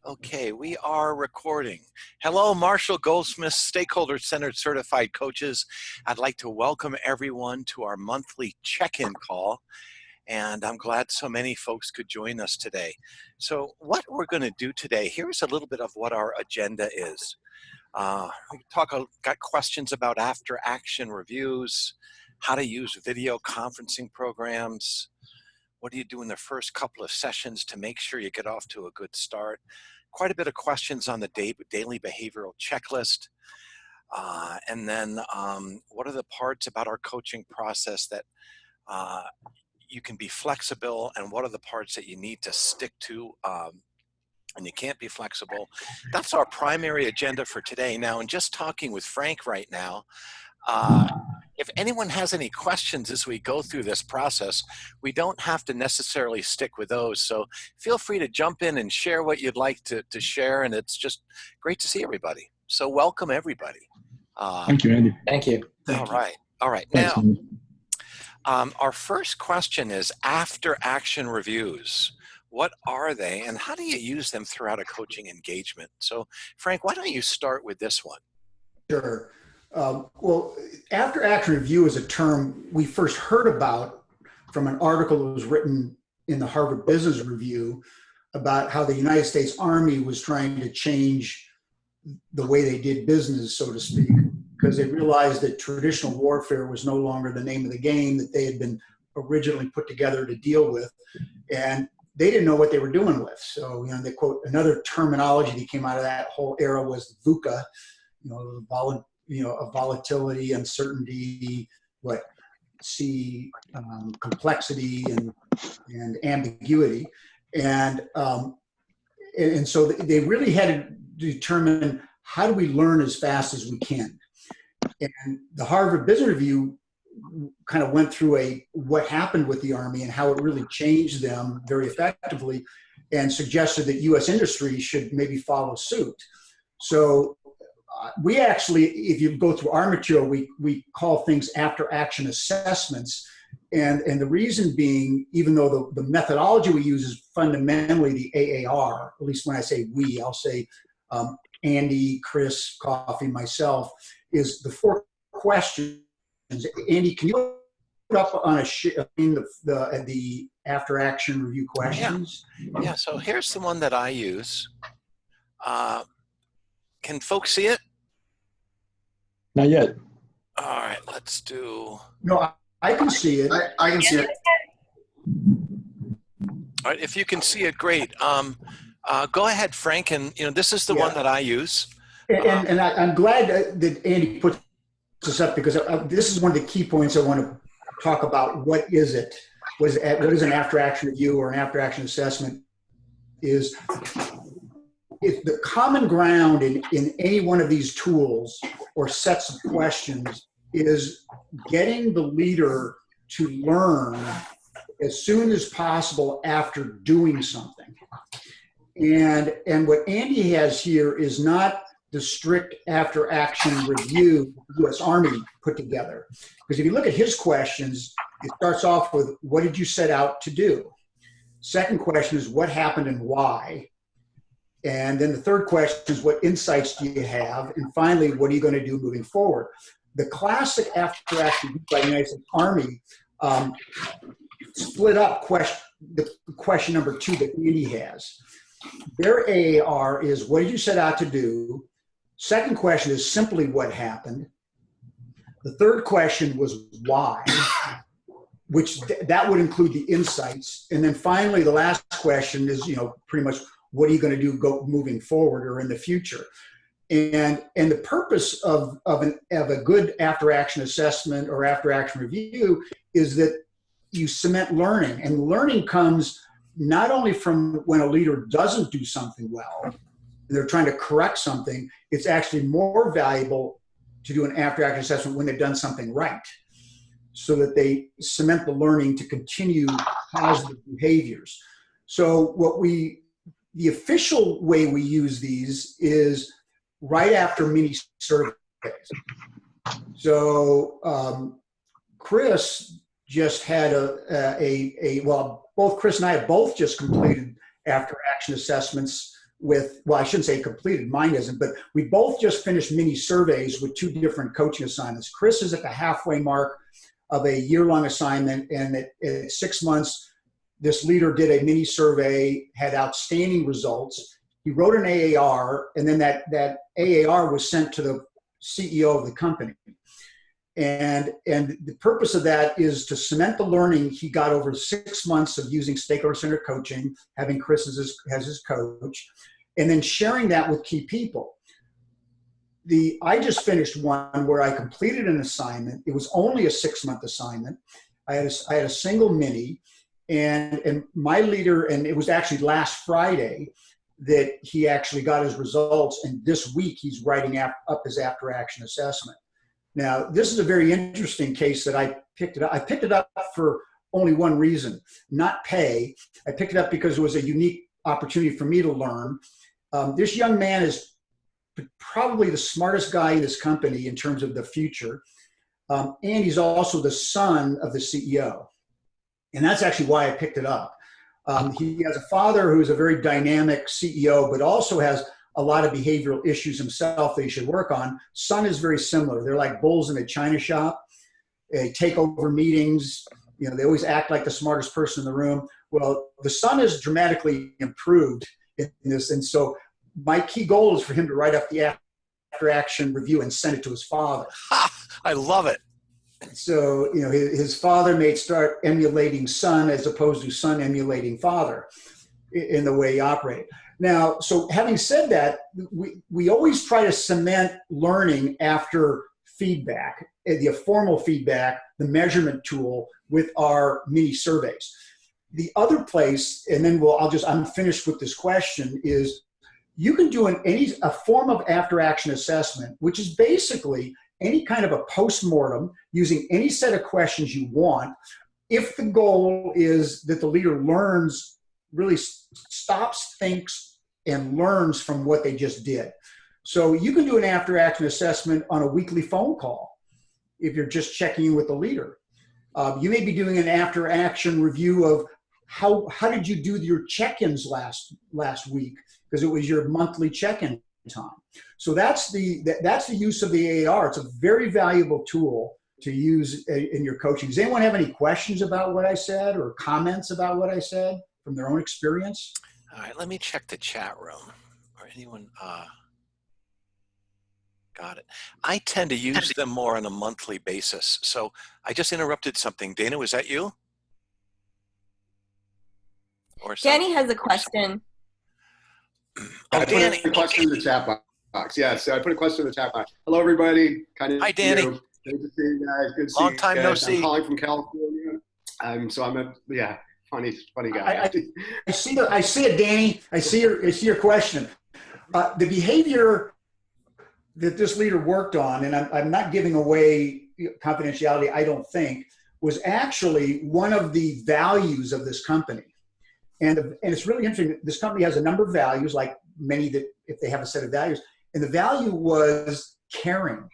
Okay, we are recording. Hello, Marshall Goldsmith, Stakeholder-Centered Certified Coaches. I'd like to welcome everyone to our monthly check-in call, and I'm glad so many folks could join us today. So what we're going to do today, here's a little bit of what our agenda is. We got questions about after-action reviews, how to use video conferencing programs, what do you do in the first couple of sessions to make sure you get off to a good start? Quite a bit of questions on the daily behavioral checklist. And then what are the parts about our coaching process that you can be flexible, and what are the parts that you need to stick to and you can't be flexible? That's our primary agenda for today. Now, in just talking with Frank right now, if anyone has any questions as we go through this process, we don't have to necessarily stick with those. So feel free to jump in and share what you'd like to share. And it's just great to see everybody. So welcome, everybody. Thank you, Andy. Thank you. All right. All right. Thanks, now, our first question is after action reviews. What are they, and how do you use them throughout a coaching engagement? So Frank, why don't you start with this one? Sure. Well, after action review is a term we first heard about from an article that was written in the Harvard Business Review about how the United States Army was trying to change the way they did business, so to speak, because they realized that traditional warfare was no longer the name of the game that they had been originally put together to deal with. And they didn't know what they were doing with. So, they quote, another terminology that came out of that whole era was VUCA, of volatility, uncertainty, complexity and ambiguity. And so they really had to determine, how do we learn as fast as we can? And the Harvard Business Review kind of went through what happened with the Army and how it really changed them very effectively, and suggested that U.S. industry should maybe follow suit. So we actually, if you go through our material, we call things after action assessments. And the reason being, even though the methodology we use is fundamentally the AAR, at least when I say we, I'll say Andy, Chris, Coffee, myself, is the 4 questions. Andy, can you put up on the after action review questions? Yeah, so here's the one that I use. Can folks see it? Not yet. All right, let's do. No, I can see it. I can see it. All right, if you can see it, great. Go ahead, Frank, and this is the one that I use. And I'm glad that Andy put this up, because this is one of the key points I want to talk about. What is it? What is an after-action review or an after-action assessment? Is if the common ground in any one of these tools or sets of questions is getting the leader to learn as soon as possible after doing something. And what Andy has here is not the strict after action review the U.S. Army put together. Because if you look at his questions, it starts off with, what did you set out to do? Second question is, what happened and why? And then the third question is, what insights do you have? And finally, what are you going to do moving forward? The classic after action by the United States Army split up the question number 2 that Andy has. Their AAR is, what did you set out to do? Second question is simply what happened. The third question was why, which that would include the insights. And then finally, the last question is, pretty much, what are you going to do moving forward or in the future? And the purpose of a good after-action assessment or after-action review is that you cement learning. And learning comes not only from when a leader doesn't do something well, and they're trying to correct something, it's actually more valuable to do an after-action assessment when they've done something right, so that they cement the learning to continue positive behaviors. So the official way we use these is right after mini surveys. So Chris just had well, both Chris and I have both just completed after action assessments with, well, I shouldn't say completed, mine isn't, but we both just finished mini surveys with 2 different coaching assignments. Chris is at the halfway mark of a year-long assignment, and at 6 months, this leader did a mini survey, had outstanding results. He wrote an AAR, and then that AAR was sent to the CEO of the company. And the purpose of that is to cement the learning he got over 6 months of using stakeholder-centered coaching, having Chris as his coach, and then sharing that with key people. I just finished one where I completed an assignment. It was only a 6-month assignment. I had a single mini, and my leader, and it was actually last Friday that he actually got his results, and this week he's writing up his after-action assessment. Now, this is a very interesting case that I picked it up. I picked it up for only one reason, not pay. I picked it up because it was a unique opportunity for me to learn. This young man is probably the smartest guy in this company in terms of the future. And he's also the son of the CEO. And that's actually why I picked it up. He has a father who's a very dynamic CEO, but also has a lot of behavioral issues himself that he should work on. Son is very similar. They're like bulls in a china shop. They take over meetings. You know, they always act like the smartest person in the room. Well, the son is dramatically improved in this. And so my key goal is for him to write up the after-action review and send it to his father. Ha! I love it. So, you know, his father may start emulating son as opposed to son emulating father in the way he operated. Now, so having said that, we always try to cement learning after feedback, the formal feedback, the measurement tool with our mini surveys. The other place, and then I'm finished with this question, is you can do a form of after-action assessment, which is basically any kind of a post-mortem using any set of questions you want, if the goal is that the leader learns, really stops, thinks, and learns from what they just did. So you can do an after-action assessment on a weekly phone call if you're just checking in with the leader. You may be doing an after-action review of how did you do your check-ins last week, because it was your monthly check-in time. So that's the use of the AAR. It's a very valuable tool to use in your coaching. Does anyone have any questions about what I said or comments about what I said from their own experience? All right, let me check the chat room. Or anyone, got it. I tend to use them more on a monthly basis. So I just interrupted something. Dana, was that you? Or Danny has a question. Oh, Danny. I put a question in the chat box. Yes, I put a question in the chat box. Hello, everybody. Hi, Danny. Good to see you guys. Good to see Long time you guys. no see. I'm calling from California. So I'm funny guy. I see it, Danny. I see your question. The behavior that this leader worked on, and I'm not giving away confidentiality, I don't think, was actually one of the values of this company. And it's really interesting. This company has a number of values, like many that if they have a set of values, and the value was caring.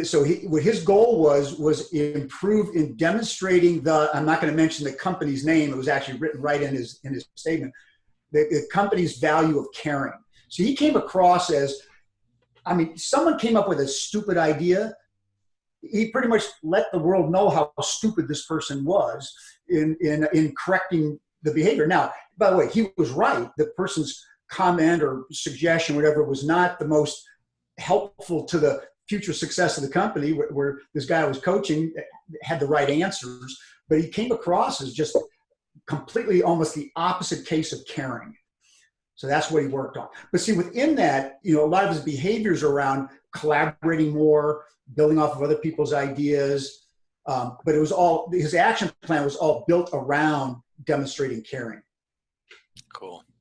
So what his goal was improve in demonstrating I'm not going to mention the company's name. It was actually written right in his statement, the company's value of caring. So he came across as, someone came up with a stupid idea. He pretty much let the world know how stupid this person was in correcting the behavior. Now, by the way, he was right. The person's comment or suggestion, whatever, was not the most helpful to the future success of the company, where this guy was coaching had the right answers, but he came across as just completely almost the opposite case of caring. So that's what he worked on. But see, within that, a lot of his behaviors around collaborating more, building off of other people's ideas, but it was all, his action plan was all built around demonstrating caring. Cool.